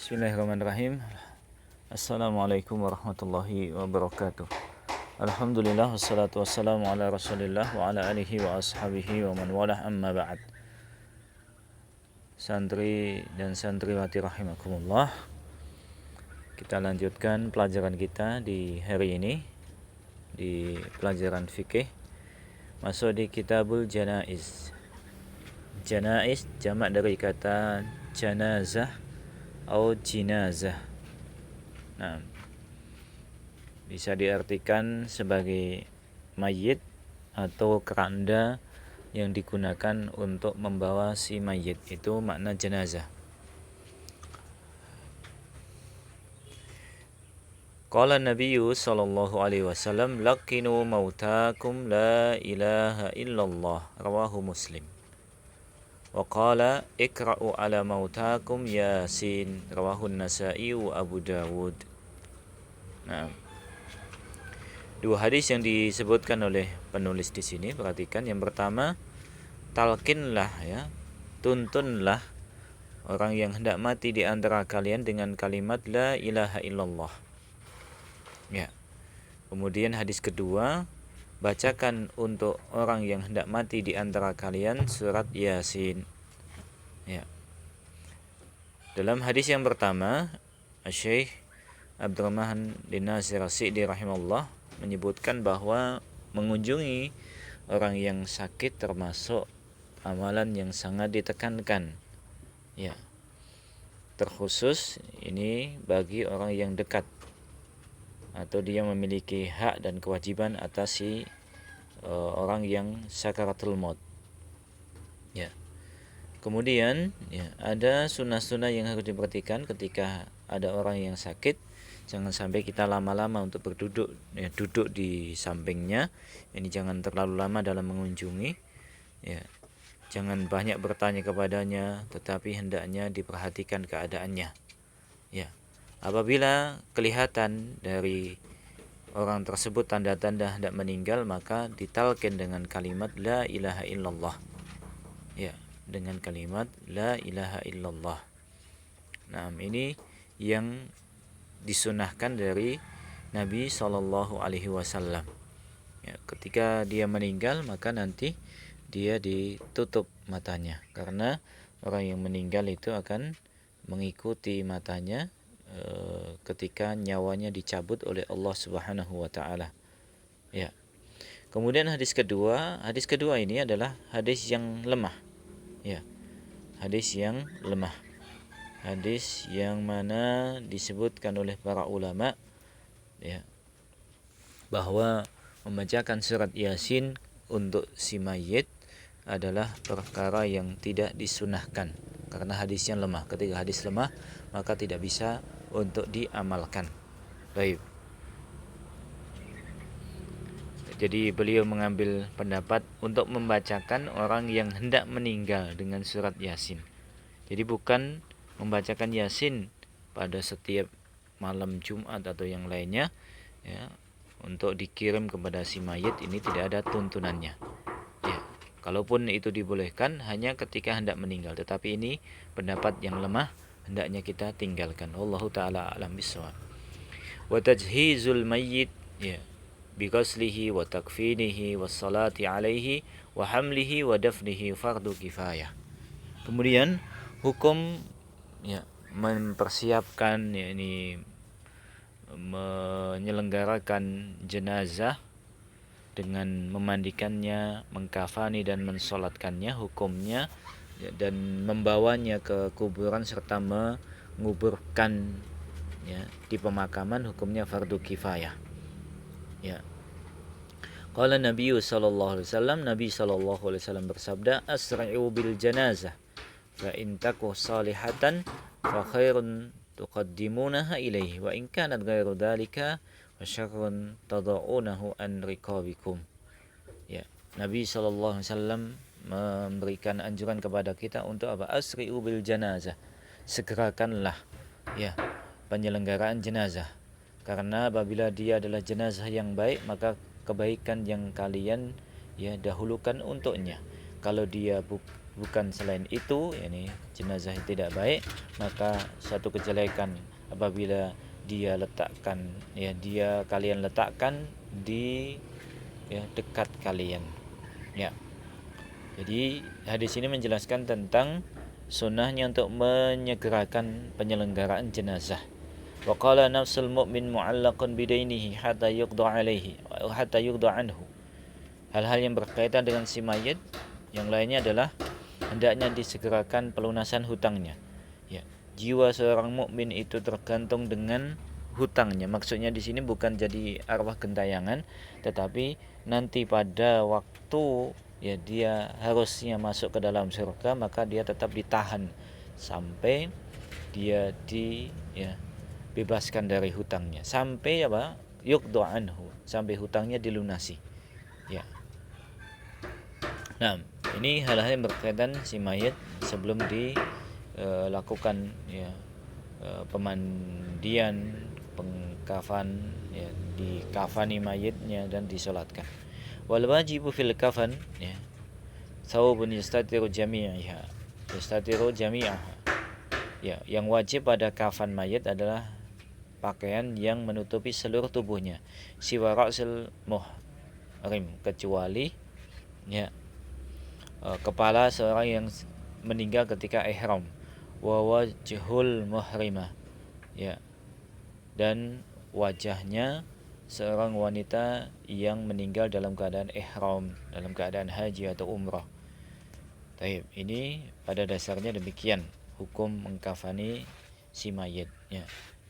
Bismillahirrahmanirrahim. Assalamualaikum warahmatullahi wabarakatuh. Alhamdulillah wassalatu wassalamu ala Rasulillah wa ala alihi wa ashabihi wa man walah, amma ba'd. Santri dan santriwati rahimakumullah. Kita lanjutkan pelajaran kita di hari ini di pelajaran fikih. Masuk di Kitabul Janaiz. Janaiz jamak dari kata janazah atau jinazah. Nah, bisa diartikan sebagai mayit atau keranda yang digunakan untuk membawa si mayit. Itu makna jenazah. Qala Nabiyyu sallallahu alaihi wasallam laqinu mautakum la ilaha illallah, rawahu Muslim. Wa qala ikra'u ala mautakum Yasin, rawahu Nasa'i wa Abu Dawud. Nah, dua hadis yang disebutkan oleh penulis di sini, perhatikan. Yang pertama, talqinlah, ya, tuntunlah orang yang hendak mati di antara kalian dengan kalimat la ilaha illallah. Ya. Kemudian hadis kedua, bacakan untuk orang yang hendak mati di antara kalian surat Yasin. Ya. Dalam hadis yang pertama, Syekh Abdurrahman bin Nasir As-Sa'di rahimahullah menyebutkan bahwa mengunjungi orang yang sakit termasuk amalan yang sangat ditekankan. Ya. Terkhusus ini bagi orang yang dekat atau dia memiliki hak dan kewajiban atas si orang yang sakaratul maut. Ya. Kemudian ya, ada sunnah-sunnah yang harus diperhatikan ketika ada orang yang sakit. Jangan sampai kita lama-lama untuk berduduk, ya, duduk di sampingnya. Ini jangan terlalu lama dalam mengunjungi. Ya. Jangan banyak bertanya kepadanya, tetapi hendaknya diperhatikan keadaannya. Ya. Apabila kelihatan dari orang tersebut tanda-tanda hendak meninggal, maka ditalqin dengan kalimat la ilaha illallah. Ya, dengan kalimat la ilaha illallah. Nah, ini yang disunahkan dari Nabi sallallahu alaihi wasallam. Ya, ketika dia meninggal, maka nanti dia ditutup matanya, karena orang yang meninggal itu akan mengikuti matanya ketika nyawanya dicabut oleh Allah Subhanahu wa taala. Ya. Kemudian hadis kedua ini adalah hadis yang lemah. Ya. Hadis yang lemah. Hadis yang mana disebutkan oleh para ulama, ya, bahwa membacakan surat Yasin untuk si mayit adalah perkara yang tidak disunahkan karena hadisnya lemah. Ketika hadis lemah, maka tidak bisa untuk diamalkan. Baik. Jadi beliau mengambil pendapat untuk membacakan orang yang hendak meninggal dengan surat Yasin. Jadi bukan membacakan Yasin pada setiap malam Jumat atau yang lainnya, ya, untuk dikirim kepada si mayit. Ini tidak ada tuntunannya. Ya. Kalaupun itu dibolehkan hanya ketika hendak meninggal, tetapi ini pendapat yang lemah, hendaknya kita tinggalkan. Wallahu taala alam bisawab. Wa tajhizul mayyit, ya, bighaslihi wa takfinihi was salati alaihi wa hamlihi wa dafnihi fardu kifayah. Kemudian hukum, ya, mempersiapkan, ya, ini menyelenggarakan jenazah dengan memandikannya, mengkafani dan mensolatkannya, hukumnya, ya, dan membawanya ke kuburan serta menguburkan, ya, di pemakaman, hukumnya fardu kifayah. Ya. Qala Nabi sallallahu alaihi wasallam, Nabi sallallahu alaihi wasallam bersabda, asri'u bil janazah fa in taku salihatan fa khairun tuqaddimunaha ilaihi wa in kanat ghairu dzalika fa syarrun tad'unahu an riqabikum. Ya, Nabi sallallahu alaihi wasallam memberikan anjuran kepada kita untuk apa? Asri'u bil janazah. Segerakanlah, ya, penyelenggaraan jenazah. Karena apabila dia adalah jenazah yang baik, maka kebaikan yang kalian, ya, dahulukan untuknya. Kalau dia bukan selain itu, yakni jenazah tidak baik, maka satu kejelekan apabila kalian letakkan di dekat kalian. Ya. Jadi hadis ini menjelaskan tentang sunnahnya untuk menyegerakan penyelenggaraan jenazah. Wa qala nafsul mu'min mu'allaqun bidainihi hatta yuqda alaihi hatta yuqda anhu. Hal-hal yang berkaitan dengan si mayit yang lainnya adalah hendaknya disegerakan pelunasan hutangnya. Ya, jiwa seorang mukmin itu tergantung dengan hutangnya. Maksudnya di sini bukan jadi arwah gentayangan, tetapi nanti pada waktu dia harusnya masuk ke dalam surga, maka dia tetap ditahan sampai dia bebaskan dari hutangnya. Sampai yuqda anhu, sampai hutangnya dilunasi. Ya. Nah, ini hal-hal yang berkaitan si mayit sebelum dilakukan pemandian, pengkafan, dikafani mayitnya dan disolatkan. Wal wajibu fil kafan thawbun yastatiru jami'aha. Ya, yang wajib pada kafan mayit adalah pakaian yang menutupi seluruh tubuhnya. Siwa ra'sil muhrim, kecuali kepala seorang yang meninggal ketika ihram, wa wajhul muhrimah, dan wajahnya seorang wanita yang meninggal dalam keadaan ihram, dalam keadaan haji atau umrah. Taib, ini pada dasarnya demikian hukum mengkafani si mayit.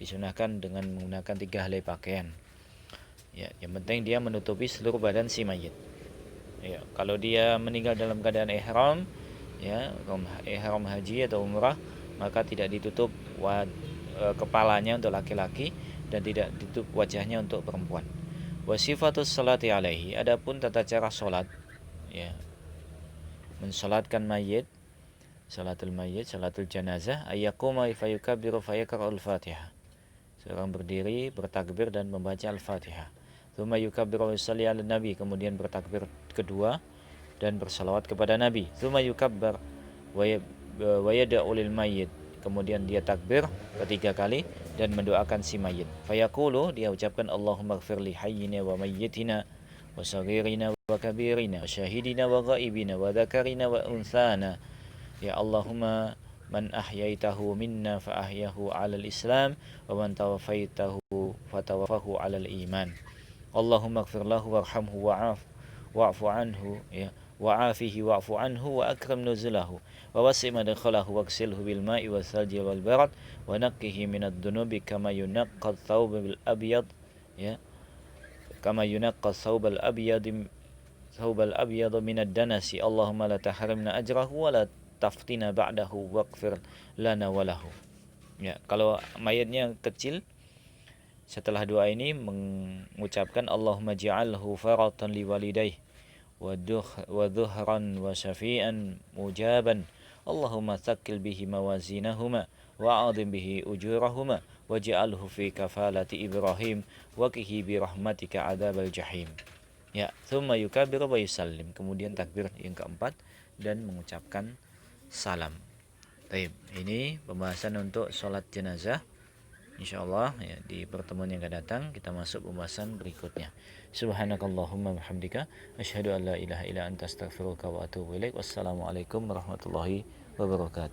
Disunahkan dengan menggunakan 3 helai pakaian. Yang penting dia menutupi seluruh badan si mayit. Kalau dia meninggal dalam keadaan ihram, ihram haji atau umrah, maka tidak ditutup kepalanya untuk laki-laki dan tidak ditutup wajahnya untuk perempuan. Wa sifatus salati alaihi, adapun tata cara salat, mensalatkan mayit, salatul janazah, ayyaquma fayukabbiru fayaqra'ul Fatihah. Seorang berdiri, bertakbir dan membaca Al-Fatihah. Tsumma yukabbiru yusalli 'alan nabi, kemudian bertakbir kedua dan bersalawat kepada Nabi. Tsumma yukabbar wa yad'u lil mayyit, kemudian dia takbir ketiga kali dan mendoakan si mayit. Fayaqulu, dia ucapkan Allahumma ighfir li hayyina wa mayyitina wa saghirina wa kabirina wa syahidina wa ghaibina wa dzakarina wa unthana. Ya Allahumma man ahyaitahu minna fa ahyahu 'alal islam wa man tawaffaitahu fatawaffahu 'alal iman. Allahumma ighfir lahu warhamhu wa'fu anhu wa'afihi wa'fu anhu wa akrim nuzulahu wa wasi' madkhalahu waghsilhu bil ma'i wal thalji wal barad wa naqqihi minad dunubi kama yunqqa ath-thawb bil abyad kama yunqqa ath-thawb al abyad minad danasi. Allahumma la tahrimna ajrahu wa la taftina ba'dahu waghfir lana wa lahu. Kalau mayatnya kecil, setelah doa ini mengucapkan Allahumma ja'alhu faratan liwalidayhi wa dhuhran wa syafi'an mujaban. Allahumma tsaqqil bihi mawazinahuma wa 'adhim bihi ujurahuma waj'alhu fi kafalati Ibrahim wa qihi bi rahmatika 'adzabal jahim. Tsumma yukabbiru wa yusallim, kemudian takbir yang keempat dan mengucapkan salam. Baik, ini pembahasan untuk salat jenazah. InsyaAllah di pertemuan yang akan datang kita masuk pembahasan berikutnya. Subhanakallahumma bihamdika asyhadu an la ilaha illa anta astaghfiruka wa atubu ilaik. Wassalamualaikum warahmatullahi wabarakatuh.